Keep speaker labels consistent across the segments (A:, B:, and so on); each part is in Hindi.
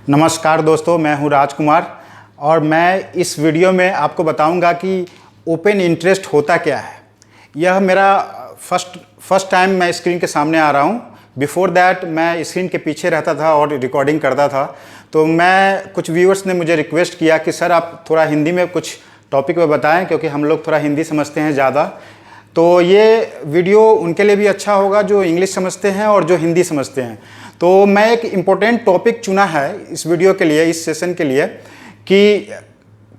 A: नमस्कार दोस्तों, मैं हूं राजकुमार और मैं इस वीडियो में आपको बताऊंगा कि ओपन इंटरेस्ट होता क्या है। यह मेरा फर्स्ट टाइम मैं स्क्रीन के सामने आ रहा हूं। बिफोर दैट मैं स्क्रीन के पीछे रहता था और रिकॉर्डिंग करता था। तो मैं कुछ व्यूअर्स ने मुझे रिक्वेस्ट किया कि सर आप थोड़ा हिंदी में कुछ टॉपिक पे बताएं, क्योंकि हम लोग थोड़ा हिंदी समझते हैं ज़्यादा। तो ये वीडियो उनके लिए भी अच्छा होगा जो इंग्लिश समझते हैं और जो हिंदी समझते हैं। तो मैं एक इम्पोर्टेंट टॉपिक चुना है इस वीडियो के लिए, इस सेशन के लिए, कि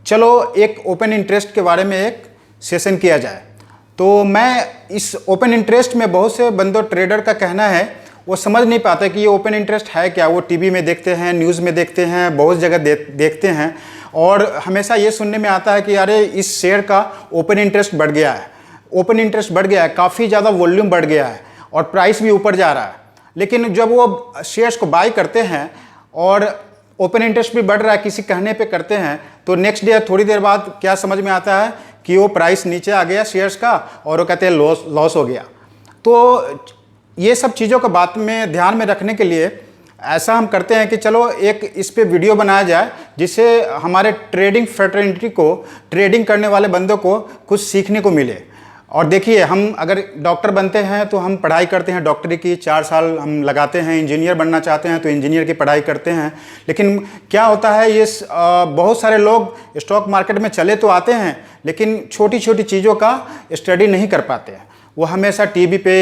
A: चलो एक ओपन इंटरेस्ट के बारे में एक सेशन किया जाए। तो मैं इस ओपन इंटरेस्ट में बहुत से बंदों ट्रेडर का कहना है वो समझ नहीं पाते कि ये ओपन इंटरेस्ट है क्या। वो टीवी में देखते हैं, न्यूज़ में देखते हैं, बहुत जगह देखते हैं और हमेशा ये सुनने में आता है कि अरे इस शेयर का ओपन इंटरेस्ट बढ़ गया है, ओपन इंटरेस्ट बढ़ गया है, काफ़ी ज़्यादा वॉल्यूम बढ़ गया है और प्राइस भी ऊपर जा रहा है। लेकिन जब वो शेयर्स को बाई करते हैं और ओपन इंटरेस्ट भी बढ़ रहा है, किसी कहने पे करते हैं, तो नेक्स्ट डे थोड़ी देर बाद क्या समझ में आता है कि वो प्राइस नीचे आ गया शेयर्स का और वो कहते हैं लॉस हो गया। तो ये सब चीज़ों को बात में ध्यान में रखने के लिए ऐसा हम करते हैं कि चलो एक इस पे वीडियो बनाया जाए, जिससे हमारे ट्रेडिंग फ्रेटर्निटी को, ट्रेडिंग करने वाले बंदों को कुछ सीखने को मिले। और देखिए, हम अगर डॉक्टर बनते हैं तो हम पढ़ाई करते हैं डॉक्टरी की, 4 साल हम लगाते हैं। इंजीनियर बनना चाहते हैं तो इंजीनियर की पढ़ाई करते हैं। लेकिन क्या होता है, ये बहुत सारे लोग स्टॉक मार्केट में चले तो आते हैं, लेकिन छोटी छोटी चीज़ों का स्टडी नहीं कर पाते हैं। वो हमेशा टीवी पे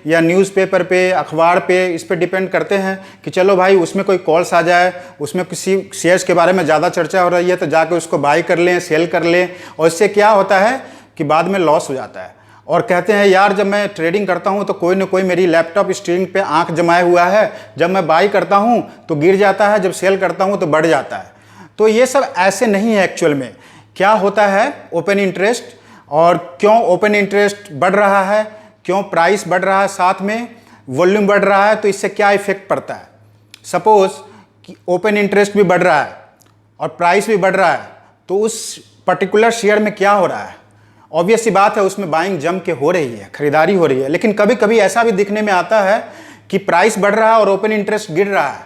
A: या न्यूज़पेपर पे, अखबार पे, इस पे डिपेंड करते हैं कि चलो भाई उसमें कोई कॉल्स आ जाए, उसमें किसी शेयर्स के बारे में ज़्यादा चर्चा हो रही है तो जाके उसको बाई कर लें, सेल कर लें। और इससे क्या होता है कि बाद में लॉस हो जाता है और कहते हैं यार जब मैं ट्रेडिंग करता हूं तो कोई ना कोई मेरी लैपटॉप स्क्रीन पे आंख जमाए हुआ है, जब मैं बाई करता हूं तो गिर जाता है, जब सेल करता हूं तो बढ़ जाता है। तो ये सब ऐसे नहीं है। एक्चुअल में क्या होता है ओपन इंटरेस्ट, और क्यों ओपन इंटरेस्ट बढ़ रहा है, क्यों प्राइस बढ़ रहा है, साथ में वॉल्यूम बढ़ रहा है, तो इससे क्या इफेक्ट पड़ता है। सपोज कि ओपन इंटरेस्ट भी बढ़ रहा है और प्राइस भी बढ़ रहा है, तो उस पर्टिकुलर शेयर में क्या हो रहा है। ऑब्वियस सी बात है, उसमें बाइंग जम के हो रही है, खरीदारी हो रही है। लेकिन कभी कभी ऐसा भी दिखने में आता है कि प्राइस बढ़ रहा है और ओपन इंटरेस्ट गिर रहा है,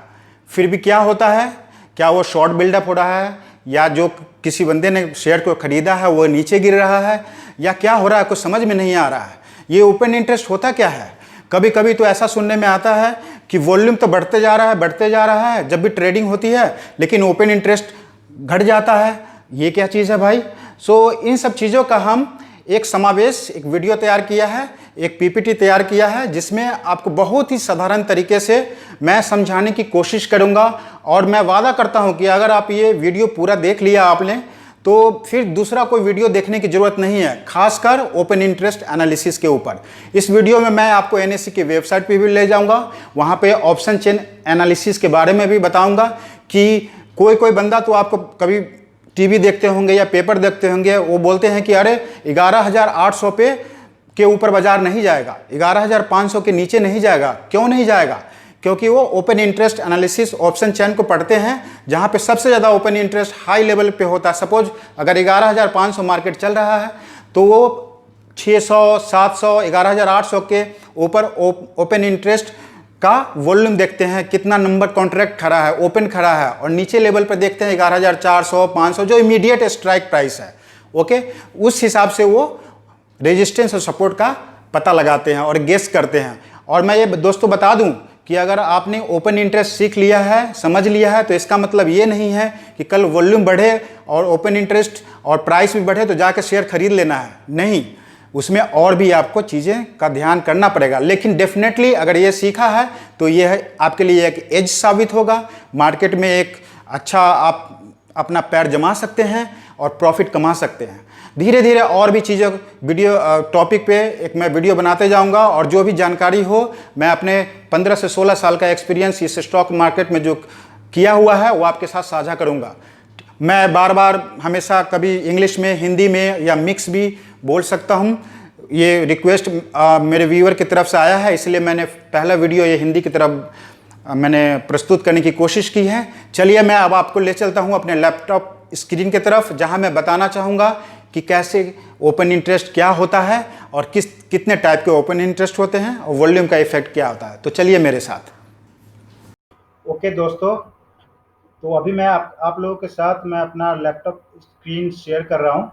A: फिर भी क्या होता है, क्या वो शॉर्ट बिल्डअप हो रहा है, या जो किसी बंदे ने शेयर को खरीदा है वो नीचे गिर रहा है, या क्या हो रहा है, कुछ समझ में नहीं आ रहा है। ये ओपन इंटरेस्ट होता क्या है। कभी कभी तो ऐसा सुनने में आता है कि वॉल्यूम तो बढ़ते जा रहा है, बढ़ते जा रहा है जब भी ट्रेडिंग होती है, लेकिन ओपन इंटरेस्ट घट जाता है। ये क्या चीज़ है भाई। सो इन सब चीज़ों का हम एक समावेश, एक वीडियो तैयार किया है, एक पीपीटी तैयार किया है, जिसमें आपको बहुत ही साधारण तरीके से मैं समझाने की कोशिश करूंगा। और मैं वादा करता हूं कि अगर आप ये वीडियो पूरा देख लिया आपने, तो फिर दूसरा कोई वीडियो देखने की ज़रूरत नहीं है, खासकर ओपन इंटरेस्ट एनालिसिस के ऊपर। इस वीडियो में मैं आपको एनएससी की वेबसाइट पे भी ले जाऊंगा, वहाँ पे ऑप्शन चेन एनालिसिस के बारे में भी बताऊंगा कि कोई बंदा तो आपको कभी टीवी देखते होंगे या पेपर देखते होंगे, वो बोलते हैं कि अरे 11,800 पे के ऊपर बाजार नहीं जाएगा, 11,500 के नीचे नहीं जाएगा। क्यों नहीं जाएगा? क्योंकि वो open interest analysis option chain को पढ़ते हैं, जहां पे सबसे ज़्यादा ओपन इंटरेस्ट हाई लेवल पे होता है। सपोज अगर 11,500 मार्केट चल रहा है तो वो 600, 700, 11,800 के ऊपर ओपन इंटरेस्ट का वॉल्यूम देखते हैं, कितना नंबर कॉन्ट्रैक्ट खड़ा है, ओपन खड़ा है, और नीचे लेवल पर देखते हैं 11,400, 500 जो इमीडिएट स्ट्राइक प्राइस है। ओके, उस हिसाब से वो रेजिस्टेंस और सपोर्ट का पता लगाते हैं और गेस करते हैं। और मैं ये दोस्तों बता दूं कि अगर आपने ओपन इंटरेस्ट सीख लिया है, समझ लिया है, तो इसका मतलब ये नहीं है कि कल वॉल्यूम बढ़े और ओपन इंटरेस्ट और प्राइस भी बढ़े तो जाकर शेयर खरीद लेना है। नहीं, उसमें और भी आपको चीज़ें का ध्यान करना पड़ेगा। लेकिन डेफिनेटली अगर ये सीखा है तो यह आपके लिए एक एज साबित होगा, मार्केट में एक अच्छा आप अपना पैर जमा सकते हैं और प्रॉफिट कमा सकते हैं। धीरे धीरे और भी चीज़ें वीडियो टॉपिक पे एक मैं वीडियो बनाते जाऊंगा, और जो भी जानकारी हो मैं अपने 15 से 16 साल का एक्सपीरियंस इस स्टॉक मार्केट में जो किया हुआ है वो आपके साथ साझा करूंगा। मैं बार बार हमेशा कभी इंग्लिश में, हिंदी में या मिक्स भी बोल सकता हूँ। ये रिक्वेस्ट मेरे व्यूअर की तरफ से आया है, इसलिए मैंने पहला वीडियो ये हिंदी की तरफ मैंने प्रस्तुत करने की कोशिश की है। चलिए मैं अब आपको ले चलता हूँ अपने लैपटॉप स्क्रीन की तरफ, जहाँ मैं बताना चाहूँगा कि कैसे ओपन इंटरेस्ट क्या होता है और कितने टाइप के ओपन इंटरेस्ट होते हैं और वॉल्यूम का इफेक्ट क्या होता है। तो चलिए मेरे साथ। ओके दोस्तों, तो अभी मैं आप लोगों के साथ मैं अपना लैपटॉप स्क्रीन शेयर कर रहा हूँ,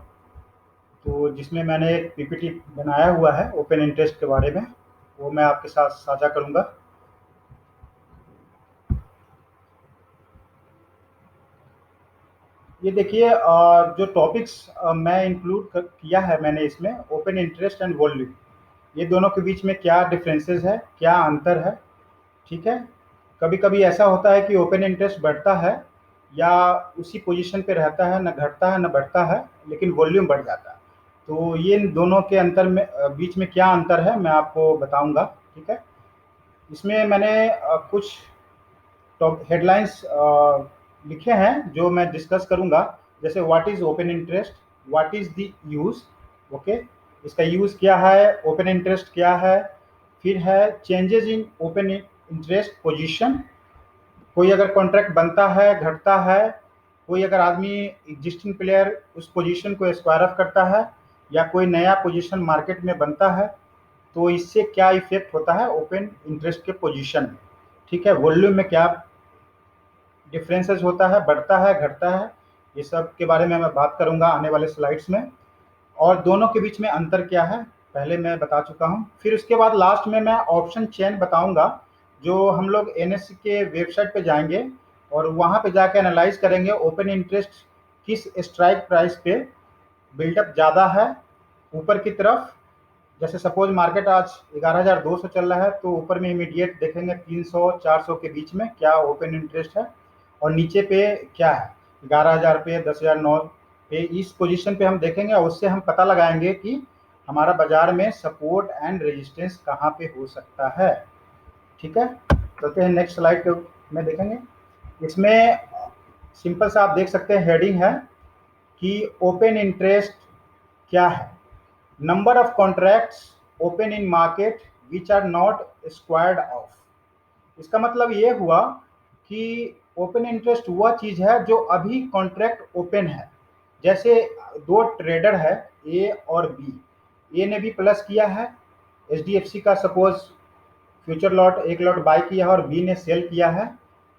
A: तो जिसमें मैंने एक पीपीटी बनाया हुआ है ओपन इंटरेस्ट के बारे में, वो मैं आपके साथ साझा करूँगा। ये देखिए, जो टॉपिक्स मैं इंक्लूड किया है मैंने इसमें, ओपन इंटरेस्ट एंड वॉल्यूम, ये दोनों के बीच में क्या डिफरेंसेस है, क्या अंतर है। ठीक है, कभी कभी ऐसा होता है कि ओपन इंटरेस्ट बढ़ता है या उसी पोजीशन पे रहता है, न घटता है न बढ़ता है, लेकिन वॉल्यूम बढ़ जाता है। तो ये इन दोनों के अंतर में बीच में क्या अंतर है मैं आपको बताऊंगा। ठीक है, इसमें मैंने कुछ टॉप हेडलाइंस लिखे हैं जो मैं डिस्कस करूंगा। जैसे what is open interest, what is the use, okay, इसका यूज क्या है, ओपन इंटरेस्ट क्या है। फिर है changes in open interest position, कोई अगर कॉन्ट्रैक्ट बनता है घटता है, कोई अगर आदमी एग्जिस्टिंग प्लेयर उस पोजीशन को स्क्वायर अप करता है या कोई नया पोजीशन मार्केट में बनता है, तो इससे क्या इफेक्ट होता है ओपन इंटरेस्ट के पोजीशन में। ठीक है, वॉल्यूम में क्या डिफरेंसेस होता है, बढ़ता है घटता है, ये सब के बारे में मैं बात करूंगा आने वाले स्लाइड्स में। और दोनों के बीच में अंतर क्या है पहले मैं बता चुका हूं। फिर उसके बाद लास्ट में मैं ऑप्शन चेन बताऊंगा, जो हम लोग एनएससी के वेबसाइट पे जाएंगे और वहां पे जाके एनालाइज करेंगे ओपन इंटरेस्ट किस स्ट्राइक प्राइस पे बिल्डअप ज़्यादा है ऊपर की तरफ। जैसे सपोज मार्केट आज 11,200 चल रहा है, तो ऊपर में इमीडिएट देखेंगे 300-400 के बीच में क्या ओपन इंटरेस्ट है, और नीचे पे क्या है 11,000 पे, 10,009 पे, इस पोजीशन पे हम देखेंगे और उससे हम पता लगाएंगे कि हमारा बाजार में सपोर्ट एंड रेजिस्टेंस कहाँ पे हो सकता है। ठीक है, चलते हैं नेक्स्ट स्लाइड में देखेंगे। इसमें सिंपल सा आप देख सकते हैं हेडिंग है कि ओपन इंटरेस्ट क्या है, number of contracts open in market which are not squared off. इसका मतलब ये हुआ कि ओपन इंटरेस्ट वह चीज है जो अभी कॉन्ट्रैक्ट ओपन है। जैसे दो ट्रेडर है ए और बी, ए ने भी प्लस किया है एचडीएफसी का सपोज फ्यूचर लॉट, एक लॉट बाय किया है और बी ने सेल किया है,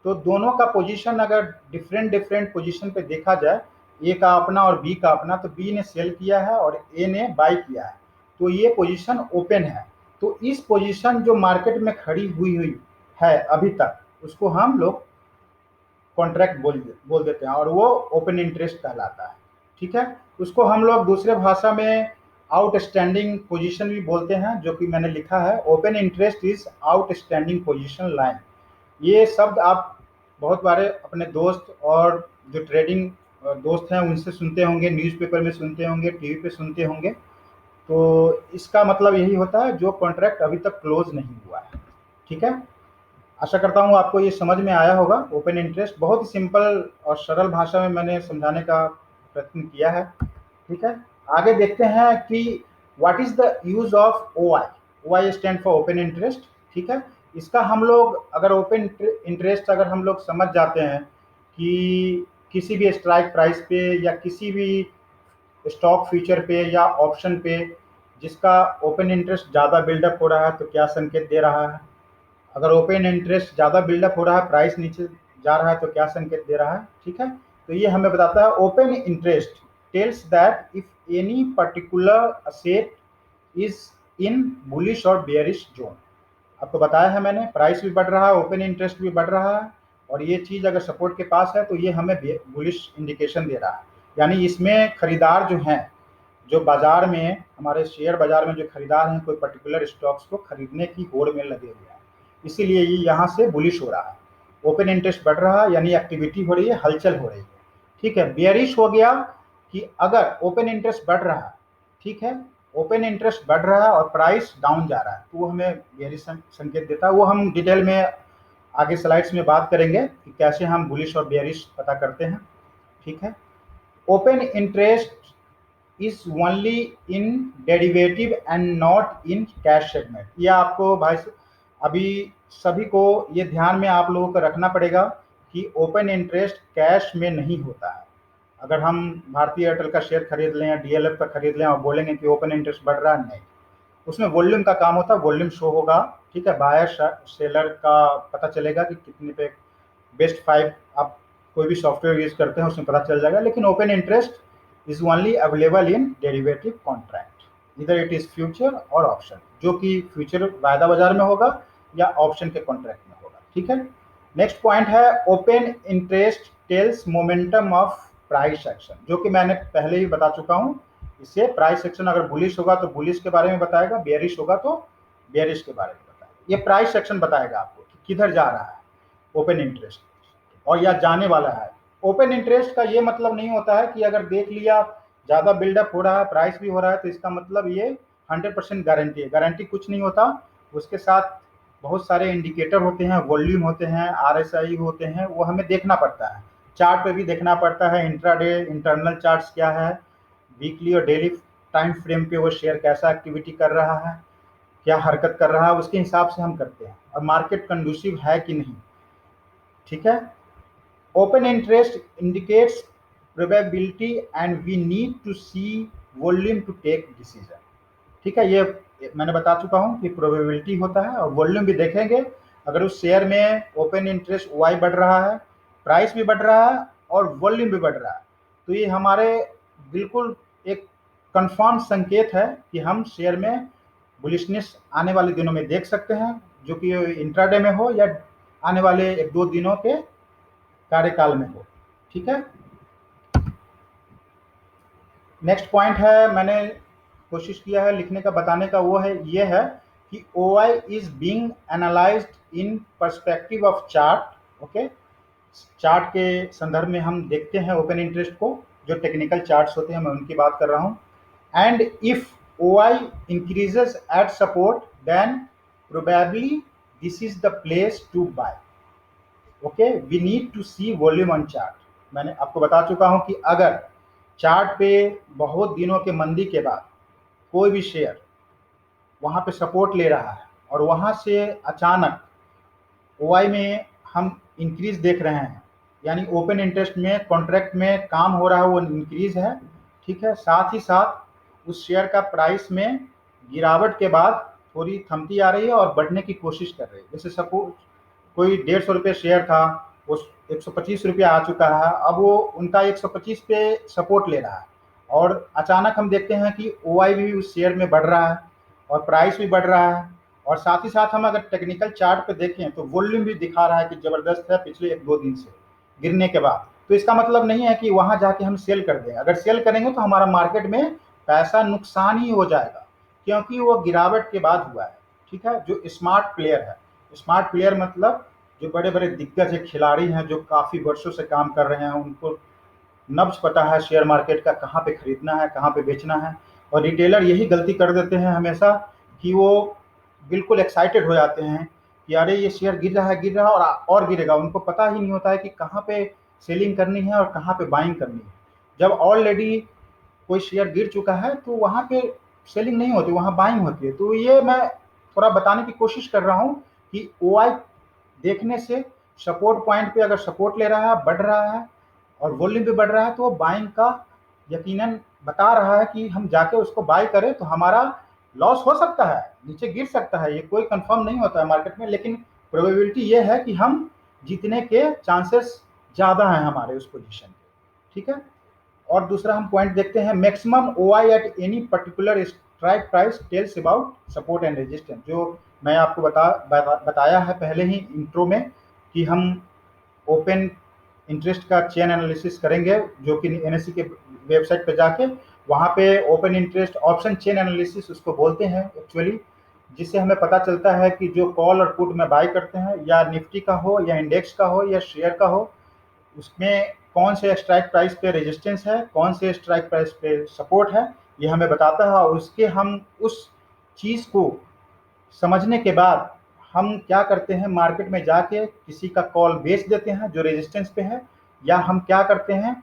A: तो दोनों का पोजीशन अगर डिफरेंट डिफरेंट पोजीशन पे देखा जाए, ए का अपना और बी का अपना, तो बी ने सेल किया है और ए ने बाय किया है, तो ये पोजीशन ओपन है। तो इस पोजीशन जो मार्केट में खड़ी हुई है अभी तक, उसको हम लोग कॉन्ट्रैक्ट बोल देते हैं और वो ओपन इंटरेस्ट कहलाता है। ठीक है, उसको हम लोग दूसरे भाषा में आउटस्टैंडिंग पोजीशन भी बोलते हैं, जो कि मैंने लिखा है open interest is outstanding position line. ये शब्द आप बहुत बारे अपने दोस्त और जो ट्रेडिंग दोस्त हैं उनसे सुनते होंगे, न्यूज़पेपर में सुनते होंगे, टीवी पे सुनते होंगे। तो इसका मतलब यही होता है जो कॉन्ट्रैक्ट अभी तक क्लोज नहीं हुआ है। ठीक है, आशा करता हूँ आपको ये समझ में आया होगा। ओपन इंटरेस्ट बहुत ही सिंपल और सरल भाषा में मैंने समझाने का प्रयत्न किया है। ठीक है, आगे देखते हैं कि what is the use of O I. O I stand for open interest. ठीक है, इसका हम लोग अगर ओपन इंटरेस्ट अगर हम लोग समझ जाते हैं कि किसी भी स्ट्राइक प्राइस पे या किसी भी स्टॉक फ्यूचर पे या ऑप्शन पे जिसका ओपन इंटरेस्ट ज़्यादा बिल्डअप हो रहा है, तो क्या संकेत दे रहा है। अगर ओपन इंटरेस्ट ज़्यादा बिल्डअप हो रहा है, प्राइस नीचे जा रहा है, तो क्या संकेत दे रहा है। ठीक है, तो ये हमें बताता है open interest tells that if any particular asset is in bullish और बेयरिश जोन। आपको बताया है मैंने, प्राइस भी बढ़ रहा है, ओपन इंटरेस्ट भी बढ़ रहा है, और ये चीज़ अगर सपोर्ट के पास है तो ये हमें बुलिश इंडिकेशन दे रहा है। यानी इसमें खरीदार जो हैं, जो बाजार में हमारे शेयर बाजार में जो खरीदार हैं, कोई पर्टिकुलर स्टॉक्स को खरीदने की होड़ में लगे हुए हैं, इसीलिए ये यहाँ से बुलिश हो रहा है। ओपन इंटरेस्ट बढ़ रहा है यानी एक्टिविटी हो रही है, हलचल हो रही है। ठीक है, बियरिश हो गया कि अगर ओपन इंटरेस्ट बढ़ रहा है, ठीक है, ओपन इंटरेस्ट बढ़ रहा है और प्राइस डाउन जा रहा है, तो वो हमें बियरिश संकेत देता है। वो हम डिटेल में आगे स्लाइड्स में बात करेंगे कि कैसे हम बुलिश और बियरिश पता करते हैं। ठीक है, open interest is only in derivative and not in cash segment. ये आपको भाई अभी सभी को ये ध्यान में आप लोगों को रखना पड़ेगा कि ओपन इंटरेस्ट कैश में नहीं होता है। अगर हम भारतीय एयरटेल का शेयर खरीद लें या डीएलएफ का खरीद लें और बोलेंगे कि ओपन इंटरेस्ट बढ़ रहा है, नहीं, उसमें वॉल्यूम का काम होता है, वॉल्यूम शो होगा। ठीक है, बायर सेलर का पता चलेगा कि कितने पे बेस्ट 5 आप कोई भी सॉफ्टवेयर यूज़ करते हैं उसमें पता चल जाएगा। लेकिन open interest is only available in derivative contract, इधर इट इज़ फ्यूचर और ऑप्शन, जो कि फ्यूचर वायदा बाजार में होगा या ऑप्शन के कॉन्ट्रैक्ट में होगा। ठीक है। नेक्स्ट पॉइंट है open interest tells momentum of price action, जो कि मैंने पहले ही बता चुका हूँ। इससे प्राइस एक्शन अगर बुलिश होगा तो बुलिश के बारे में बताएगा, बेयरिश होगा तो बेयरिश के बारे में बताएगा। ये प्राइस सेक्शन बताएगा आपको कि किधर जा रहा है ओपन इंटरेस्ट, और या जाने वाला है। ओपन इंटरेस्ट का ये मतलब नहीं होता है कि अगर देख लिया ज़्यादा बिल्डअप हो रहा है, प्राइस भी हो रहा है, तो इसका मतलब ये 100% गारंटी है। गारंटी कुछ नहीं होता, उसके साथ बहुत सारे इंडिकेटर होते हैं, वॉल्यूम होते हैं, RSI होते हैं, वो हमें देखना पड़ता है। चार्ट पे भी देखना पड़ता है, इंट्राडे इंटरनल चार्ट्स क्या है, वीकली और डेली टाइम फ्रेम पे वो शेयर कैसा एक्टिविटी कर रहा है, क्या हरकत कर रहा है, उसके हिसाब से हम करते हैं, और मार्केट कंडूसिव है कि नहीं। ठीक है। Open interest indicates probability and we need to see volume to take decision. ठीक है, ये मैंने बता चुका हूँ कि प्रोबेबिलिटी होता है, और वॉल्यूम भी देखेंगे। अगर उस शेयर में ओपन इंटरेस्ट वाई बढ़ रहा है, प्राइस भी बढ़ रहा है और वॉल्यूम भी बढ़ रहा है, तो ये हमारे बिल्कुल एक कंफर्म संकेत है कि हम शेयर में बुलिशनेस आने वाले दिनों में देख सकते हैं, जो कि इंट्राडे में हो या आने वाले 1-2 दिनों के कार्यकाल में हो। ठीक है। नेक्स्ट पॉइंट है, मैंने कोशिश किया है लिखने का, बताने का, वो है ये है कि OI is being analysed in perspective of chart. Okay, chart के संदर्भ में हम देखते हैं ओपन इंटरेस्ट को, जो टेक्निकल चार्ट्स होते हैं मैं उनकी बात कर रहा हूँ। And if OI increases at support then probably this is the place to buy. Okay, we need to see volume on chart. मैंने आपको बता चुका हूं कि अगर चार्ट पे बहुत दिनों के मंदी के बाद कोई भी शेयर वहां पे सपोर्ट ले रहा है और वहां से अचानक OI में हम इंक्रीज देख रहे हैं, यानी ओपन इंटरेस्ट में कॉन्ट्रैक्ट में काम हो रहा है, वो इंक्रीज है। ठीक है। साथ ही साथ उस शेयर का प्राइस में गिरावट के बाद थोड़ी थमती आ रही है और बढ़ने की कोशिश कर रही है। जैसे सपोज कोई 150 रुपये शेयर था, वो 125 रुपया आ चुका है, अब वो उनका 125 पे सपोर्ट ले रहा है, और अचानक हम देखते हैं कि OI भी उस शेयर में बढ़ रहा है और प्राइस भी बढ़ रहा है, और साथ ही साथ हम अगर टेक्निकल चार्ट पे देखें तो वॉल्यूम भी दिखा रहा है कि ज़बरदस्त है पिछले 1-2 दिन से गिरने के बाद। तो इसका मतलब नहीं है कि वहाँ जाके हम सेल कर दें। अगर सेल करेंगे तो हमारा मार्केट में पैसा नुकसान ही हो जाएगा, क्योंकि वो गिरावट के बाद हुआ है। ठीक है। जो स्मार्ट प्लेयर है, स्मार्ट प्लेयर मतलब जो बड़े बड़े दिग्गज खिलाड़ी हैं, जो काफ़ी वर्षों से काम कर रहे हैं, उनको नब्ज पता है शेयर मार्केट का, कहाँ पे खरीदना है, कहाँ पे बेचना है। और रिटेलर यही गलती कर देते हैं हमेशा कि वो बिल्कुल एक्साइटेड हो जाते हैं कि अरे ये शेयर गिर रहा है और गिरेगा। उनको पता ही नहीं होता है कि कहाँ पे सेलिंग करनी है और कहाँ पे बाइंग करनी है। जब ऑलरेडी कोई शेयर गिर चुका है तो वहाँ पे सेलिंग नहीं होती, वहाँ बाइंग होती है। तो ये मैं थोड़ा बताने की कोशिश कर रहा हूँ कि OI देखने से सपोर्ट पॉइंट पे अगर सपोर्ट ले रहा है, बढ़ रहा है और वॉल्यूम भी बढ़ रहा है, तो वो बाइंग का यकीनन बता रहा है कि हम जाके उसको बाय करें तो हमारा लॉस हो सकता है, नीचे गिर सकता है, ये कोई कंफर्म नहीं होता है मार्केट में, लेकिन प्रोबेबिलिटी ये है कि हम जीतने के चांसेस ज़्यादा हैं हमारे उस पोजीशन पे। ठीक है। और दूसरा हम पॉइंट देखते हैं, maximum OI at any particular strike price tells about support and resistance, जो मैं आपको बताया है पहले ही इंट्रो में कि हम ओपन इंटरेस्ट का चेन एनालिसिस करेंगे, जो कि NSE के वेबसाइट पे जाके, वहाँ पे open interest option chain analysis उसको बोलते हैं एक्चुअली, जिससे हमें पता चलता है कि जो कॉल और पुट में बाय करते हैं, या निफ्टी का हो या इंडेक्स का हो या शेयर का हो, उसमें कौन से स्ट्राइक प्राइस पे रेजिस्टेंस है, कौन से स्ट्राइक प्राइस पे सपोर्ट है, ये हमें बताता है। और उसके हम उस चीज़ को समझने के बाद हम क्या करते हैं, मार्केट में जाके किसी का कॉल बेच देते हैं जो रेजिस्टेंस पे है, या हम क्या करते हैं,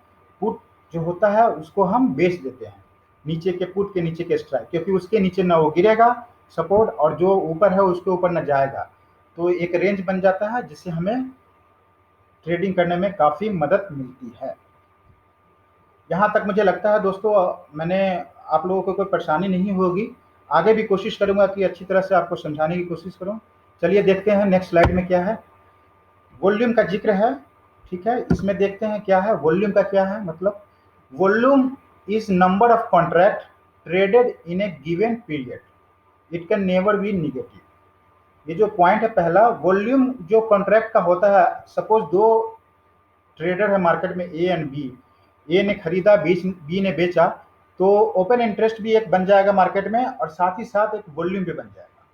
A: पुट जो होता है उसको हम बेच देते हैं, नीचे के पुट के नीचे के स्ट्राइक, क्योंकि उसके नीचे ना वो गिरेगा सपोर्ट, और जो ऊपर है उसके ऊपर ना जाएगा। तो एक रेंज बन जाता है जिससे हमें ट्रेडिंग करने में काफ़ी मदद मिलती है। यहाँ तक मुझे लगता है दोस्तों मैंने आप लोगों को कोई परेशानी नहीं होगी। आगे भी कोशिश करूँगा कि अच्छी तरह से आपको समझाने की कोशिश करूँ। चलिए देखते हैं नेक्स्ट स्लाइड में क्या है। वॉल्यूम का जिक्र है। ठीक है, इसमें देखते हैं क्या है वॉल्यूम का, क्या है मतलब volume is number of contract traded in A given period, it can never be negative. ये जो पॉइंट है पहला, वॉल्यूम जो कॉन्ट्रैक्ट का होता है, सपोज दो ट्रेडर है मार्केट में ए एंड बी, ए ने खरीदा बी ने बेचा, तो ओपन इंटरेस्ट भी एक बन जाएगा मार्केट में और साथ ही साथ एक वॉल्यूम भी बन जाएगा।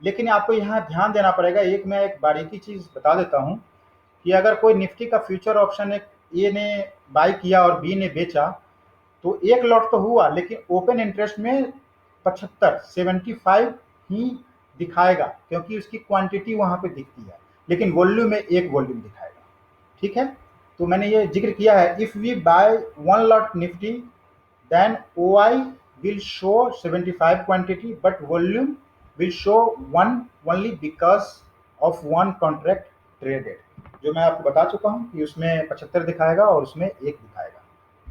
A: लेकिन आपको यहाँ ध्यान देना पड़ेगा, मैं एक बारीकी चीज बता देता हूँ कि अगर कोई निफ्टी का फ्यूचर ऑप्शन एक ए ने बाई किया और बी ने बेचा, तो एक लॉट तो हुआ, लेकिन ओपन इंटरेस्ट में 75 ही दिखाएगा, क्योंकि उसकी क्वांटिटी वहां पे दिखती है, लेकिन वॉल्यूम में एक वॉल्यूम दिखाएगा। ठीक है, तो मैंने ये जिक्र किया है, if we buy one lot Nifty then OI will show 75 quantity but volume will show one only because of one contract traded, जो मैं आपको बता चुका हूं कि उसमें 75 दिखाएगा और उसमें एक दिखाएगा।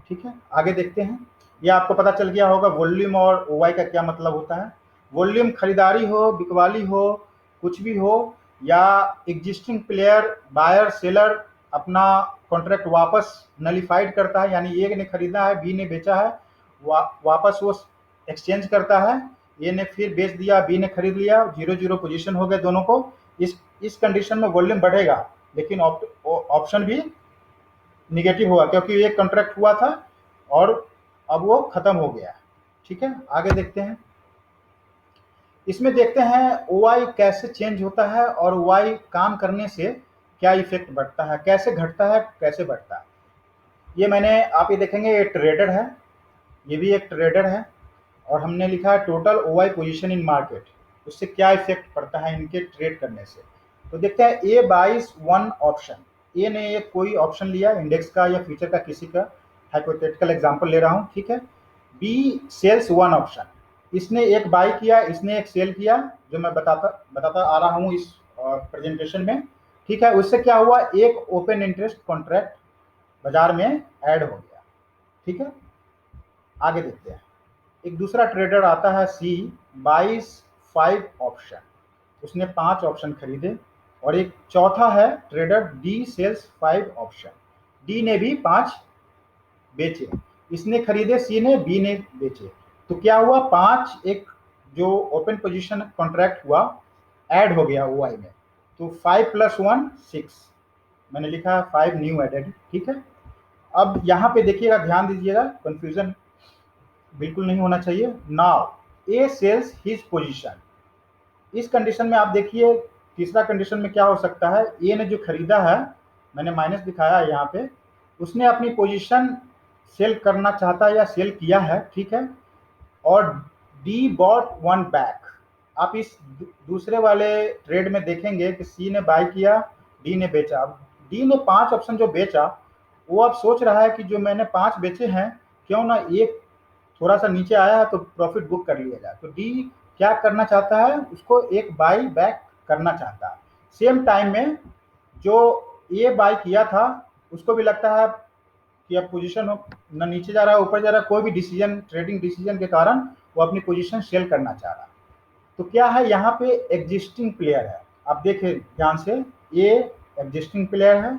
A: ठीक है, आगे देखते हैं। ये आपको पता चल गया होगा वॉल्यूम और OI का क्या मतलब होता है। वॉल्यूम खरीदारी हो, बिकवाली हो, कुछ भी हो, या एग्जिस्टिंग प्लेयर बायर सेलर अपना कॉन्ट्रैक्ट वापस नलिफाइड करता है, यानी ए ने खरीदा है बी ने बेचा है, वापस वो एक्सचेंज करता है, ए ने फिर बेच दिया बी ने खरीद लिया, 0-0 पोजीशन हो गए दोनों को। इस कंडीशन में वॉल्यूम बढ़ेगा, लेकिन ऑप्शन भी निगेटिव हुआ, क्योंकि एक कॉन्ट्रैक्ट हुआ था और अब वो खत्म हो गया। ठीक है, आगे देखते हैं। इसमें देखते हैं OI कैसे चेंज होता है और OI काम करने से क्या इफेक्ट बढ़ता है, कैसे घटता है, कैसे बढ़ता है। ये मैंने, आप ये देखेंगे, ये ट्रेडर है, ये भी एक ट्रेडर है, और हमने लिखा है total OI position in market, उससे क्या इफेक्ट पड़ता है इनके ट्रेड करने से। तो देखते हैं, ए बाइज वन ऑप्शन, ए ने एक कोई ऑप्शन लिया इंडेक्स का या फ्यूचर का, किसी का हाइपोथेटिकल एग्जांपल ले रहा हूं। ठीक है, बी सेल्स वन ऑप्शन, इसने एक बाई किया, इसने एक सेल किया, जो मैं बताता आ रहा हूं इस प्रेजेंटेशन में। ठीक है, उससे क्या हुआ, एक ओपन इंटरेस्ट कॉन्ट्रैक्ट बाजार में ऐड हो गया। ठीक है, आगे देखते हैं। एक दूसरा ट्रेडर आता है सी, बाइस 5 ऑप्शन, उसने 5 ऑप्शन खरीदे, और एक चौथा है trader D sells 5 option, D ने भी 5 बेचे, इसने खरीदे सी ने, बी ने बेचे, तो क्या हुआ, 5 एक जो ओपन पोजीशन कॉन्ट्रैक्ट हुआ ऐड हो गया OI में, तो 5 + 1 6, मैंने लिखा 5 न्यू एडेड। ठीक है, अब यहाँ पे देखिएगा, ध्यान दीजिएगा, कंफ्यूजन बिल्कुल नहीं होना चाहिए। नाउ ए सेल्स हिज पोजीशन, इस कंडीशन में आप देखिए तीसरा कंडीशन में क्या हो सकता है, ए ने जो खरीदा है, मैंने माइनस दिखाया है यहाँ पे, उसने अपनी पोजीशन सेल करना चाहता है या सेल किया है। ठीक है, और डी बॉट वन बैक। आप इस दूसरे वाले ट्रेड में देखेंगे कि सी ने बाय किया, डी ने बेचा। अब डी ने 5 ऑप्शन जो बेचा, वो अब सोच रहा है कि जो मैंने 5 बेचे हैं, क्यों ना एक थोड़ा सा नीचे आया है तो प्रॉफिट बुक कर लिया जाए। तो डी क्या करना चाहता है, उसको एक बाई बैक करना चाहता है। सेम टाइम में जो ए बाई किया था, उसको भी लगता है कि अब पोजीशन हो ना नीचे जा रहा है ऊपर जा रहा है, कोई भी डिसीजन, ट्रेडिंग डिसीजन के कारण वो अपनी पोजीशन सेल करना चाह रहा है। तो क्या है, यहाँ पे एग्जिस्टिंग प्लेयर है, आप देखें ध्यान से, ए एग्जिस्टिंग प्लेयर है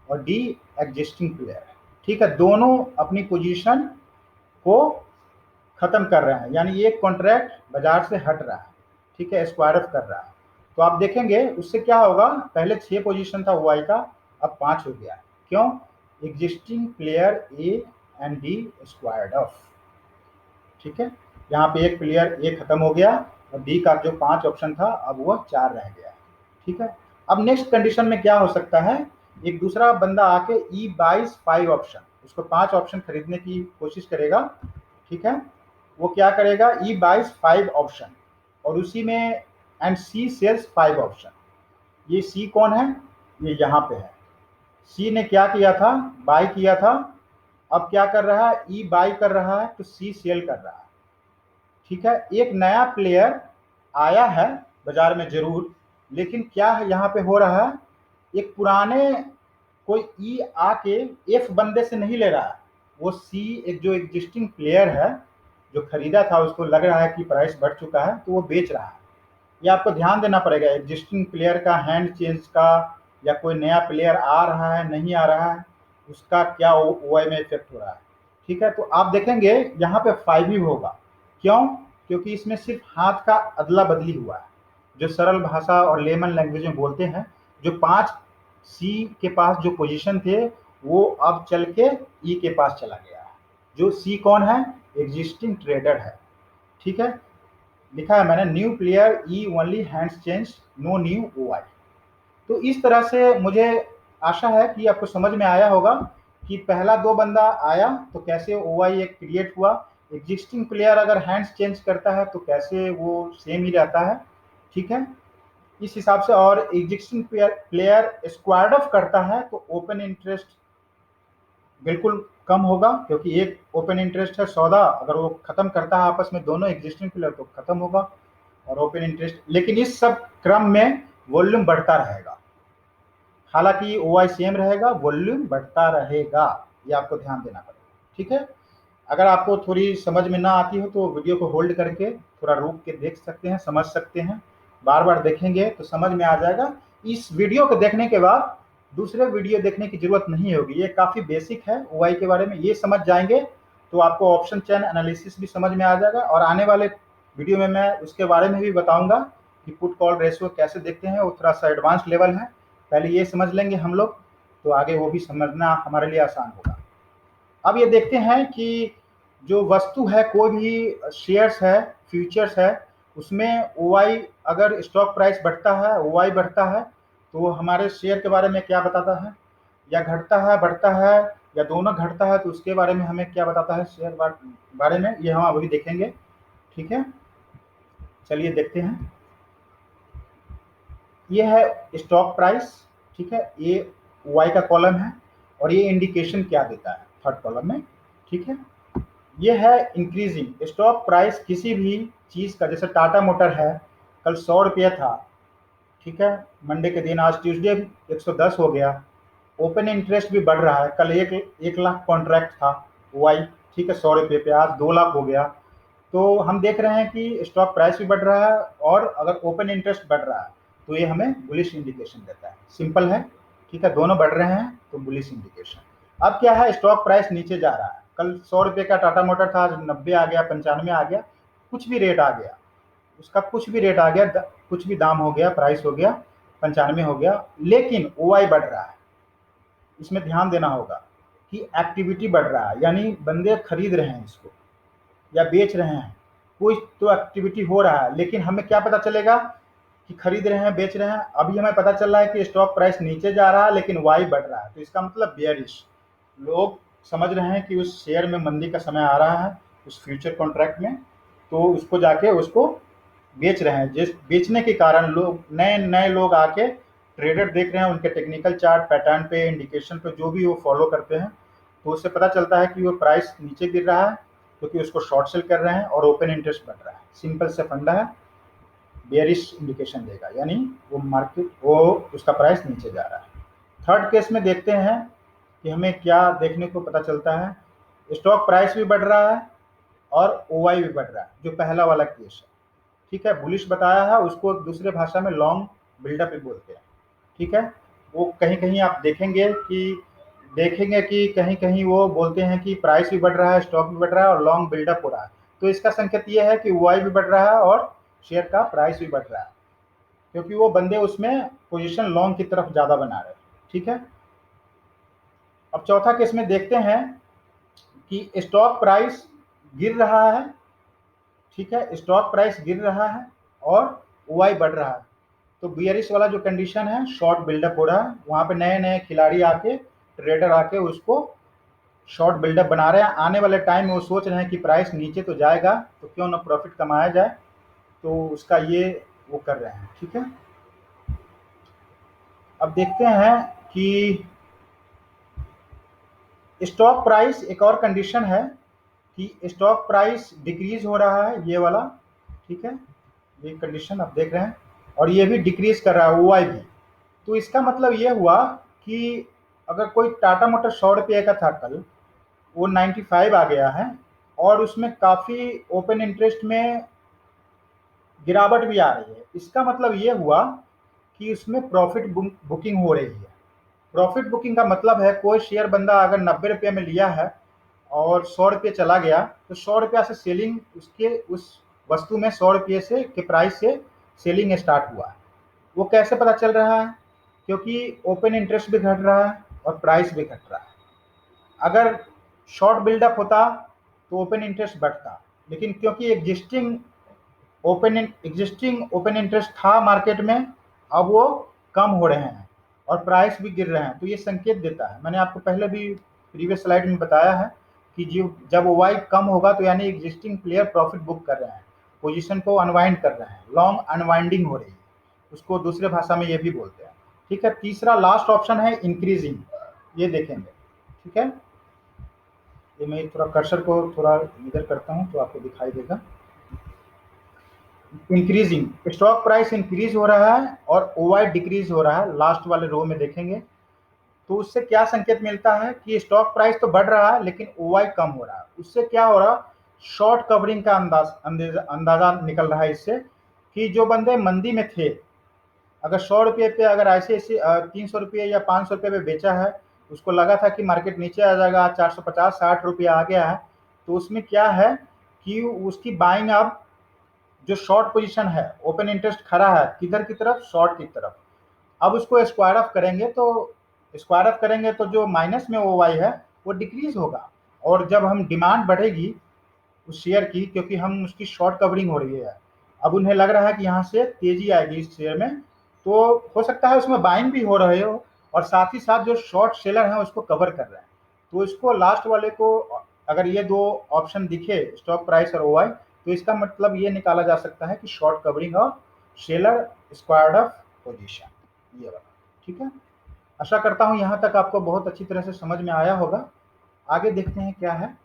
A: और डी एग्जिस्टिंग प्लेयर है। ठीक है, दोनों अपनी पोजीशन को खत्म कर रहे हैं, यानी एक कॉन्ट्रैक्ट बाजार से हट रहा है। ठीक है, स्क्वायर ऑफ कर रहा है। तो आप देखेंगे उससे क्या होगा, पहले 6 पोजीशन था OI का, अब 5 हो गया। क्यों, existing player A and D squared of. ठीक है, यहाँ पे एक प्लेयर ए खत्म हो गया और डी का जो 5 ऑप्शन था अब वह 4 रह गया। ठीक है, अब नेक्स्ट कंडीशन में क्या हो सकता है, एक दूसरा बंदा आके ई बाइस 5 ऑप्शन, उसको 5 ऑप्शन खरीदने की कोशिश करेगा। ठीक है, वो क्या करेगा, ई बाइस 5 ऑप्शन, और उसी में एंड सी सेल्स 5 ऑप्शन। ये सी कौन है, ये यहाँ पे है। सी ने क्या किया था, बाई किया था, अब क्या कर रहा है, ई बाई कर रहा है, तो सी सेल कर रहा है। ठीक है, एक नया प्लेयर आया है बाजार में जरूर, लेकिन क्या है यहाँ पे हो रहा है, एक पुराने कोई ई आके एफ बंदे से नहीं ले रहा है, वो सी एक जो एग्जिस्टिंग प्लेयर है जो खरीदा था, उसको लग रहा है कि प्राइस बढ़ चुका है तो वो बेच रहा है। ये आपको ध्यान देना पड़ेगा, एग्जिस्टिंग प्लेयर का हैंड चेंज का
B: या कोई नया प्लेयर आ रहा है नहीं आ रहा है, उसका क्या ओआई में इफेक्ट हो रहा है। ठीक है, तो आप देखेंगे यहाँ पे 5 ही होगा। क्यों? क्योंकि इसमें सिर्फ हाथ का अदला बदली हुआ है। जो सरल भाषा और लेमन लैंग्वेज में बोलते हैं, जो 5 सी के पास जो पोजीशन थे वो अब चल के ई के पास चला गया है। जो सी कौन है? एग्जिस्टिंग ट्रेडर है। ठीक है, लिखा है मैंने new player E only hands change, no new OI. तो इस तरह से मुझे आशा है कि आपको समझ में आया होगा कि पहला 2 बंदा आया तो कैसे ओआई एक क्रिएट हुआ, एग्जिस्टिंग प्लेयर अगर हैंड्स चेंज करता है तो कैसे वो सेम ही रहता है। ठीक है, इस हिसाब से। और एग्जिस्टिंग प्लेयर स्क्वाड ऑफ करता है तो ओपन इंटरेस्ट बिल्कुल कम होगा, क्योंकि एक ओपन इंटरेस्ट है 14, अगर वो खत्म करता है आपस में दोनों एग्जिस्टिंग प्लेयर तो खत्म होगा और ओपन इंटरेस्ट। लेकिन इस सब क्रम में वॉल्यूम बढ़ता रहेगा, हालांकि ओआई सेम रहेगा, वॉल्यूम बढ़ता रहेगा, ये आपको ध्यान देना पड़ेगा। ठीक है, अगर आपको थोड़ी समझ में ना आती हो तो वीडियो को होल्ड करके थोड़ा रुक के देख सकते हैं, समझ सकते हैं। बार बार देखेंगे तो समझ में आ जाएगा। इस वीडियो को देखने के बाद दूसरे वीडियो देखने की जरूरत नहीं होगी, ये काफ़ी बेसिक है ओआई के बारे में। ये समझ जाएंगे तो आपको ऑप्शन चेन एनालिसिस भी समझ में आ जाएगा, और आने वाले वीडियो में मैं उसके बारे में भी बताऊंगा कि पुट कॉल रेशियो कैसे देखते हैं। वो थोड़ा सा एडवांस लेवल है, पहले ये समझ लेंगे हम लोग तो आगे वो भी समझना हमारे लिए आसान होगा। अब ये देखते हैं कि जो वस्तु है, कोई भी शेयर्स है, फ्यूचर्स है, उसमें ओआई अगर स्टॉक प्राइस बढ़ता है, ओआई बढ़ता है, तो वो हमारे शेयर के बारे में क्या बताता है, या घटता है, बढ़ता है, या दोनों घटता है तो उसके बारे में हमें क्या बताता है शेयर बारे में, ये हम अभी देखेंगे। ठीक है, चलिए देखते हैं। ये है स्टॉक प्राइस। ठीक है, ये वाई का कॉलम है, और ये इंडिकेशन क्या देता है थर्ड कॉलम में। ठीक है, ये है इंक्रीजिंग स्टॉक प्राइस किसी भी चीज़ का। जैसे टाटा मोटर है, कल 100 रुपया था। ठीक है, मंडे के दिन, आज ट्यूसडे 110 हो गया। ओपन इंटरेस्ट भी बढ़ रहा है, कल 1 लाख कॉन्ट्रैक्ट था वाई। ठीक है, 100 रुपये पे आज 2 लाख हो गया। तो हम देख रहे हैं कि स्टॉक प्राइस भी बढ़ रहा है, और अगर ओपन इंटरेस्ट बढ़ रहा है तो ये हमें बुलिश इंडिकेशन देता है। सिंपल है। ठीक है, दोनों बढ़ रहे हैं तो बुलिश इंडिकेशन। अब क्या है, स्टॉक प्राइस नीचे जा रहा है। कल 100 रुपये का टाटा मोटर था, आज 90 आ गया, 95 आ गया, कुछ भी रेट आ गया, उसका कुछ भी रेट आ गया, कुछ भी दाम हो गया, प्राइस हो गया, 95 हो गया, लेकिन ओआई बढ़ रहा है। इसमें ध्यान देना होगा कि एक्टिविटी बढ़ रहा है, यानी बंदे खरीद रहे हैं इसको या बेच रहे हैं, कोई तो एक्टिविटी हो रहा है। लेकिन हमें क्या पता चलेगा कि खरीद रहे हैं, बेच रहे हैं? अभी हमें पता चल रहा है कि स्टॉक प्राइस नीचे जा रहा है लेकिन वाई बढ़ रहा है, तो इसका मतलब बेयरिश। लोग समझ रहे हैं कि उस शेयर में मंदी का समय आ रहा है, उस फ्यूचर कॉन्ट्रैक्ट में, तो उसको जाके उसको बेच रहे हैं। जिस बेचने के कारण लोग, नए नए लोग आके ट्रेडर देख रहे हैं, उनके टेक्निकल चार्ट पैटर्न पे, इंडिकेशन पे, जो भी वो फॉलो करते हैं, तो उससे पता चलता है कि वो प्राइस नीचे गिर रहा है क्योंकि उसको शॉर्ट सेल कर रहे हैं और ओपन इंटरेस्ट बढ़ रहा है। सिंपल से फंडा है, बेयरिश इंडिकेशन देगा, यानी वो मार्केट, वो उसका प्राइस नीचे जा रहा है। थर्ड केस में देखते हैं कि हमें क्या देखने को पता चलता है। स्टॉक प्राइस भी बढ़ रहा है और ओआई भी बढ़ रहा है, जो पहला वाला केस है। ठीक है, बुलिश बताया है, उसको दूसरे भाषा में लॉन्ग बिल्डअप भी बोलते हैं। ठीक है, वो कहीं कहीं आप देखेंगे कि कहीं कहीं वो बोलते हैं कि प्राइस भी बढ़ रहा है, स्टॉक भी बढ़ रहा है और लॉन्ग बिल्डअप हो रहा है। तो इसका संकेत ये है कि ओआई भी बढ़ रहा है और शेयर का प्राइस भी बढ़ रहा है, क्योंकि वो बंदे उसमें पोजीशन लॉन्ग की तरफ ज़्यादा बना रहे हैं। ठीक है, अब चौथा केस में देखते हैं कि स्टॉक प्राइस गिर रहा है। ठीक है, स्टॉक प्राइस गिर रहा है और ओआई बढ़ रहा है, तो बियरिश वाला जो कंडीशन है, शॉर्ट बिल्डअप हो रहा है। वहाँ पे नए नए खिलाड़ी आके, ट्रेडर आके उसको शॉर्ट बिल्डअप बना रहे हैं। आने वाले टाइम में वो सोच रहे हैं कि प्राइस नीचे तो जाएगा तो क्यों ना प्रॉफिट कमाया जाए, तो उसका ये वो कर रहे हैं। ठीक है, अब देखते हैं कि स्टॉक प्राइस, एक और कंडीशन है कि स्टॉक प्राइस डिक्रीज हो रहा है, ये वाला। ठीक है, ये कंडीशन आप देख रहे हैं, और ये भी डिक्रीज कर रहा है, ओआई भी। तो इसका मतलब ये हुआ कि अगर कोई टाटा मोटर 100 रुपये का था कल, वो 95 आ गया है, और उसमें काफ़ी ओपन इंटरेस्ट में गिरावट भी आ रही है। इसका मतलब ये हुआ कि उसमें प्रॉफिट बुकिंग हो रही है। प्रॉफिट बुकिंग का मतलब है कोई शेयर बंदा अगर 90 रुपये में लिया है और 100 रुपये चला गया, तो 100 रुपया से सेलिंग उसके उस वस्तु में 100 रुपये से के प्राइस से सेलिंग स्टार्ट हुआ है। वो कैसे पता चल रहा है? क्योंकि ओपन इंटरेस्ट भी घट रहा है और प्राइस भी घट रहा है। अगर शॉर्ट बिल्डअप होता तो ओपन इंटरेस्ट बढ़ता, लेकिन क्योंकि एग्जिस्टिंग ओपन इंटरेस्ट था मार्केट में, अब वो कम हो रहे हैं और प्राइस भी गिर रहे हैं। तो ये संकेत देता है, मैंने आपको पहले भी प्रीवियस स्लाइड में बताया है कि जब वाई कम होगा तो यानी एग्जिस्टिंग प्लेयर प्रॉफिट बुक कर रहे हैं, पोजीशन को अनवाइंड कर रहे हैं, लॉन्ग अनवाइंडिंग हो रही है, उसको दूसरे भाषा में ये भी बोलते हैं। ठीक है, तीसरा लास्ट ऑप्शन है इंक्रीजिंग, ये देखेंगे। ठीक है, ये मैं थोड़ा कर्सर को थोड़ा इधर करता हूँ तो आपको दिखाई देगा। इंक्रीजिंग, स्टॉक प्राइस इंक्रीज हो रहा है और ओवाई डिक्रीज हो रहा है, लास्ट वाले रो में देखेंगे। तो उससे क्या संकेत मिलता है कि स्टॉक प्राइस तो बढ़ रहा है लेकिन ओवाई कम हो रहा है। उससे क्या हो रहा, शॉर्ट कवरिंग का अंदाजा निकल रहा है इससे, कि जो बंदे मंदी में थे, अगर 100 रुपये पे अगर ऐसे ऐसे 300 रुपये या 500 रुपये पे बेचा है, उसको लगा था कि मार्केट नीचे आ जाएगा, 450-60 रुपये आ गया है, तो उसमें क्या है कि उसकी बाइंग अब जो शॉर्ट पोजीशन है, ओपन इंटरेस्ट खड़ा है किधर की तरफ, शॉर्ट की तरफ। अब उसको स्क्वायर ऑफ करेंगे तो जो माइनस में ओ वाई है वो डिक्रीज होगा। और जब हम डिमांड बढ़ेगी उस शेयर की, क्योंकि हम उसकी शॉर्ट कवरिंग हो रही है, अब उन्हें लग रहा है कि यहाँ से तेजी आएगी इस शेयर में, तो हो सकता है उसमें बाइंग भी हो रहे हो और साथ ही साथ जो शॉर्ट सेलर हैं उसको कवर कर रहे हैं। तो इसको लास्ट वाले को अगर ये दो ऑप्शन दिखे, स्टॉक प्राइस और ओआई, तो इसका मतलब ये निकाला जा सकता है कि शॉर्ट कवरिंग और सेलर स्क्वायर्ड ऑफ पोजीशन, ये वाला। ठीक है, आशा करता हूँ यहाँ तक आपको बहुत अच्छी तरह से समझ में आया होगा। आगे देखते हैं क्या है।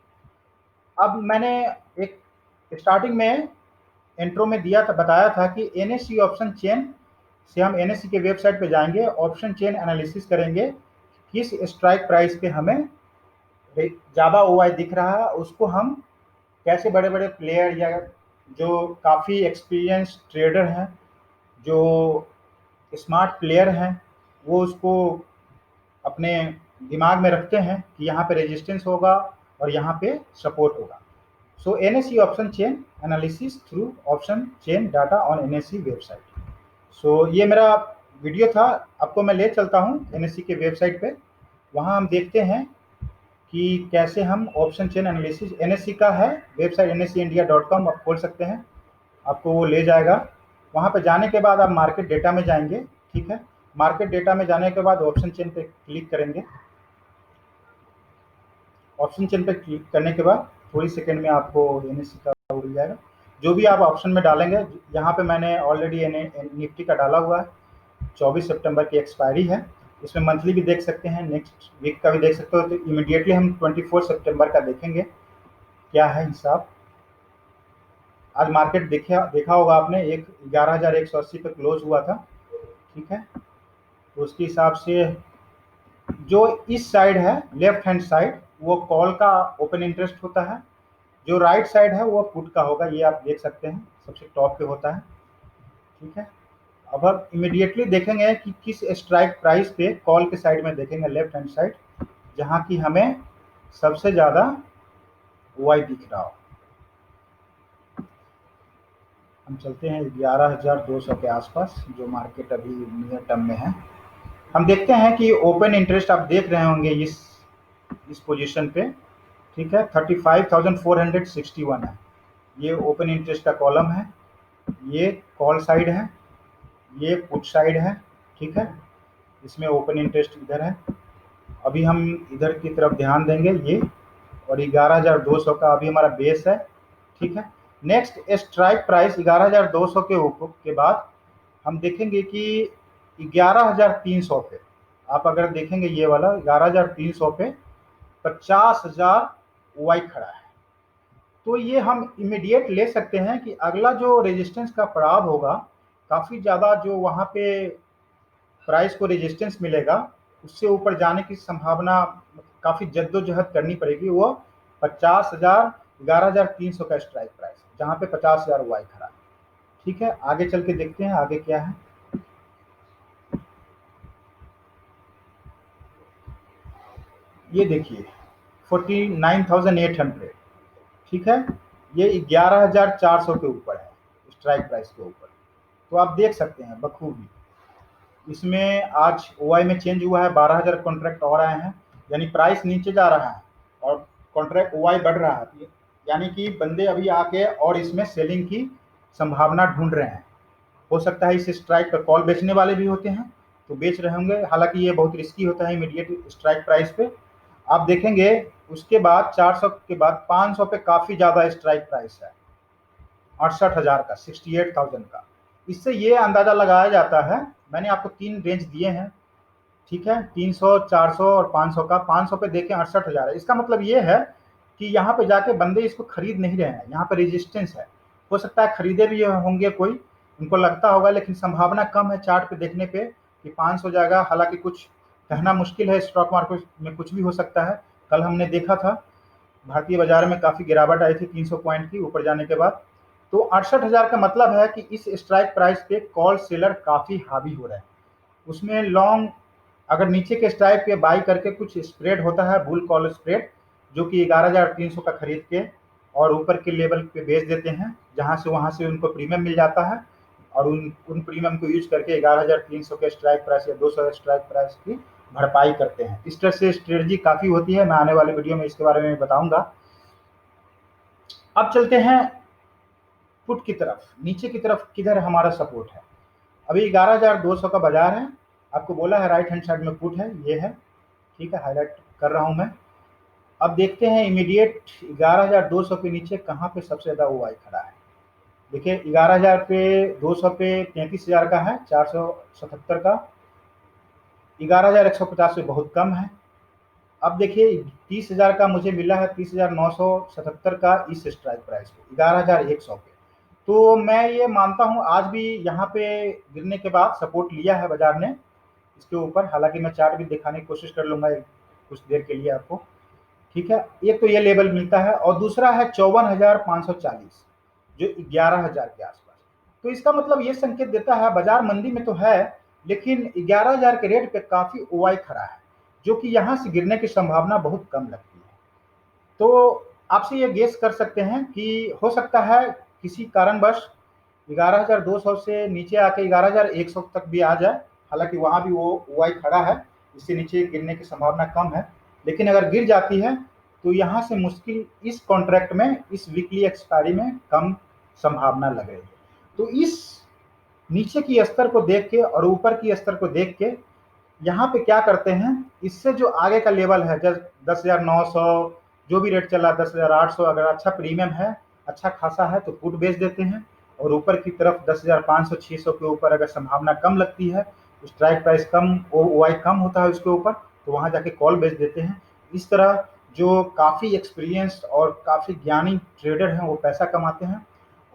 B: अब मैंने एक स्टार्टिंग में इंट्रो में दिया था, बताया था कि एनएससी ऑप्शन चेन से हम एनएससी के वेबसाइट पे जाएंगे, ऑप्शन चेन एनालिसिस करेंगे, किस स्ट्राइक प्राइस पे हमें ज़्यादा ओआई दिख रहा है, उसको हम कैसे बड़े बड़े प्लेयर या जो काफ़ी एक्सपीरियंस ट्रेडर हैं, जो स्मार्ट प्लेयर हैं, वो उसको अपने दिमाग में रखते हैं कि यहाँ पे रेजिस्टेंस होगा और यहाँ पे सपोर्ट होगा। So NSC option chain analysis through option chain data on NSC website. So ये मेरा वीडियो था, आपको मैं ले चलता हूँ एनएससी के वेबसाइट पे। वहाँ हम देखते हैं कि कैसे हम ऑप्शन चेन एनालिसिस, एनएससी का है वेबसाइट nseIndia.com, आप खोल सकते हैं, आपको वो ले जाएगा। वहाँ पे जाने के बाद आप मार्केट डेटा में जाएंगे। ठीक है, मार्केट डेटा में जाने के बाद ऑप्शन चेन पे क्लिक करेंगे। ऑप्शन चेन पे क्लिक करने के बाद थोड़ी सेकंड में आपको एनएससी का वो मिल जाएगा, जो भी आप ऑप्शन में डालेंगे। यहाँ पे मैंने ऑलरेडी निफ्टी का डाला हुआ है, 24 सितंबर की एक्सपायरी है। इसमें मंथली भी देख सकते हैं, नेक्स्ट वीक का भी देख सकते हो। तो इमीडिएटली हम 24 सितंबर का देखेंगे क्या है हिसाब। आज मार्केट देखा होगा आपने, 11,180 पे क्लोज हुआ था। ठीक है, तो उसके हिसाब से जो इस साइड है, लेफ्ट हैंड साइड, वो कॉल का ओपन इंटरेस्ट होता है, जो राइट साइड है वो पुट का होगा, ये आप देख सकते हैं, सबसे टॉप पे होता है। ठीक है, अब हम इमीडिएटली देखेंगे कि किस स्ट्राइक प्राइस पे, कॉल के साइड में देखेंगे, लेफ्ट हैंड साइड, जहाँ की हमें सबसे ज़्यादा वाई दिख रहा हो। हम चलते हैं 11,200 के आसपास, जो मार्केट अभी नियर टर्म में है। हम देखते हैं कि ओपन इंटरेस्ट आप देख रहे होंगे इस पोजीशन पे। ठीक है, 35,461 है, ये ओपन इंटरेस्ट का कॉलम है, ये कॉल साइड है, ये पुट साइड है। ठीक है, इसमें ओपन इंटरेस्ट इधर है। अभी हम इधर की तरफ ध्यान देंगे, ये और 11,200 का अभी हमारा बेस है। ठीक है, नेक्स्ट स्ट्राइक प्राइस 11,200 के ऊपर के बाद हम देखेंगे कि 11,300 पे, आप अगर देखेंगे ये वाला 11,300 पे 50,000 वाई खड़ा है। तो ये हम इमीडिएट ले सकते हैं कि अगला जो रेजिस्टेंस का पड़ाव होगा, काफ़ी ज़्यादा जो वहाँ पे प्राइस को रेजिस्टेंस मिलेगा, उससे ऊपर जाने की संभावना, काफ़ी जद्दोजहद करनी पड़ेगी। वो 50,000, 11,300 का स्ट्राइक प्राइस, जहाँ पे 50,000 वाई खड़ा है। ठीक है, आगे चल के देखते हैं आगे क्या है। ये देखिए 49,800, ठीक है, ये 11,400 के ऊपर है स्ट्राइक प्राइस के ऊपर। तो आप देख सकते हैं बखूबी इसमें आज ओआई में चेंज हुआ है, 12,000 कॉन्ट्रैक्ट और आए हैं, यानी प्राइस नीचे जा रहा है और कॉन्ट्रैक्ट ओआई बढ़ रहा है, यानी कि बंदे अभी आके और इसमें सेलिंग की संभावना ढूंढ रहे हैं। हो सकता है इस स्ट्राइक पर कॉल बेचने वाले भी होते हैं तो बेच रहे होंगे, हालांकि ये बहुत रिस्की होता है इमीडिएट स्ट्राइक प्राइस पे। आप देखेंगे उसके बाद 400 के बाद 500 पे काफ़ी ज़्यादा स्ट्राइक प्राइस है, 68,000 का, 68,000 का। इससे ये अंदाज़ा लगाया जाता है, मैंने आपको 3 रेंज दिए हैं, ठीक है, 300, 400 और 500 का। 500 पे देखें 68,000 है, इसका मतलब ये है कि यहाँ पे जाके बंदे इसको खरीद नहीं रहे हैं, यहाँ पे रेजिस्टेंस है। हो सकता है खरीदे भी होंगे कोई, उनको लगता होगा, लेकिन संभावना कम है चार्ट पे देखने पे कि 500 जाएगा। हालांकि कुछ कहना मुश्किल है, स्टॉक मार्केट में कुछ भी हो सकता है। कल हमने देखा था भारतीय बाजार में काफ़ी गिरावट आई थी 300 पॉइंट की ऊपर जाने के बाद। तो 68,000 का मतलब है कि इस स्ट्राइक प्राइस पे कॉल सेलर काफ़ी हावी हो रहे हैं। उसमें लॉन्ग अगर नीचे के स्ट्राइक पे बाई करके कुछ स्प्रेड होता है, बुल कॉल स्प्रेड, जो कि 11,300 का खरीद के और ऊपर के लेवल पे बेच देते हैं, जहां से वहां से उनको प्रीमियम मिल जाता है और उन प्रीमियम को यूज करके 11,300 के स्ट्राइक प्राइस या 200 स्ट्राइक प्राइस की भरपाई करते हैं। इस तरह से स्ट्रेटजी काफ़ी होती है, मैं आने वाले वीडियो में इसके बारे में बताऊंगा। अब चलते हैं पुट की तरफ, नीचे की तरफ किधर हमारा सपोर्ट है। अभी 11,200 का बाजार है, आपको बोला है राइट हैंड साइड में पुट है, ये है, ठीक है, हाईलाइट कर रहा हूं मैं। अब देखते हैं इमीडिएट 11,200 के नीचे कहाँ पे सबसे ज़्यादा ओआई खड़ा है। देखिए 11,000 पे 200 पे 33,000 का है, 477 का, 11,150 से बहुत कम है। अब देखिए 30,000 का मुझे मिला है, 30,977 का इस स्ट्राइक प्राइस पे, 11,100 पे। तो मैं ये मानता हूँ आज भी यहाँ पे गिरने के बाद सपोर्ट लिया है बाजार ने इसके ऊपर। हालांकि मैं चार्ट भी दिखाने की कोशिश कर लूंगा कुछ देर के लिए आपको, ठीक है। एक तो ये लेवल मिलता है और दूसरा है 54,540 जो 11,000 के आसपास। तो इसका मतलब ये संकेत देता है बाजार मंदी में तो है, लेकिन 11,000 के रेट पे काफी ओआई खड़ा है, जो कि यहाँ से गिरने की संभावना बहुत कम लगती है। तो आपसे ये गेस कर सकते हैं कि हो सकता है किसी कारणवश 11,200 से नीचे आके 11,100 तक भी आ जाए। हालांकि वहां भी वो ओआई खड़ा है, इससे नीचे गिरने की संभावना कम है, लेकिन अगर गिर जाती है तो यहाँ से मुश्किल इस कॉन्ट्रैक्ट में, इस वीकली एक्सपायरी में कम संभावना लग रही है। तो इस नीचे की स्तर को देख के और ऊपर की स्तर को देख के यहाँ पे क्या करते हैं, इससे जो आगे का लेवल है 10,900 जो भी रेट चला, 10,800, अगर अच्छा प्रीमियम है, अच्छा खासा है तो पुट बेच देते हैं। और ऊपर की तरफ 10,500 600 के ऊपर अगर संभावना कम लगती है, स्ट्राइक प्राइस कम, ओआई कम होता है उसके ऊपर, तो वहाँ जाके कॉल बेच देते हैं। इस तरह जो काफ़ी एक्सपीरियंस्ड और काफ़ी ज्ञानी ट्रेडर हैं वो पैसा कमाते हैं।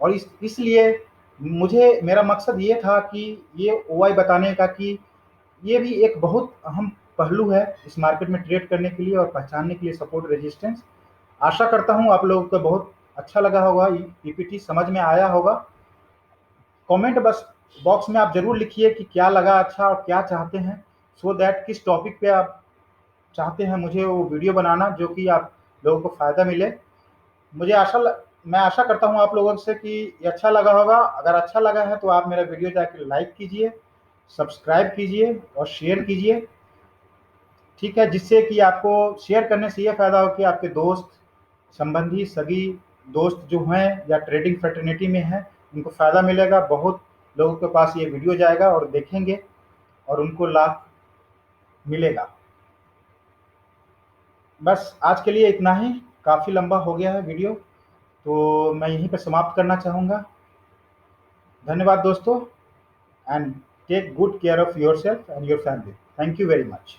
B: और इसलिए मुझे, मेरा मकसद ये था कि ये ओआई बताने का कि ये भी एक बहुत अहम पहलू है इस मार्केट में ट्रेड करने के लिए और पहचानने के लिए सपोर्ट रेजिस्टेंस। आशा करता हूँ आप लोगों को बहुत अच्छा लगा होगा, पीपीटी समझ में आया होगा। कमेंट बस बॉक्स में आप जरूर लिखिए कि क्या लगा अच्छा और क्या चाहते हैं, सो दैट किस टॉपिक पे आप चाहते हैं मुझे वो वीडियो बनाना जो कि आप लोगों को फ़ायदा मिले। मैं आशा करता हूँ आप लोगों से कि ये अच्छा लगा होगा। अगर अच्छा लगा है तो आप मेरा वीडियो जाके लाइक कीजिए, सब्सक्राइब कीजिए और शेयर कीजिए, ठीक है, जिससे कि आपको शेयर करने से ये फ़ायदा हो कि आपके दोस्त, संबंधी, सगी दोस्त जो हैं या ट्रेडिंग फ्रेटर्निटी में हैं, उनको फ़ायदा मिलेगा। बहुत लोगों के पास ये वीडियो जाएगा और देखेंगे और उनको लाभ मिलेगा। बस आज के लिए इतना ही, काफ़ी लंबा हो गया है वीडियो, तो मैं यहीं पर समाप्त करना चाहूँगा। धन्यवाद दोस्तों, and take good care of yourself and your family. Thank you very much.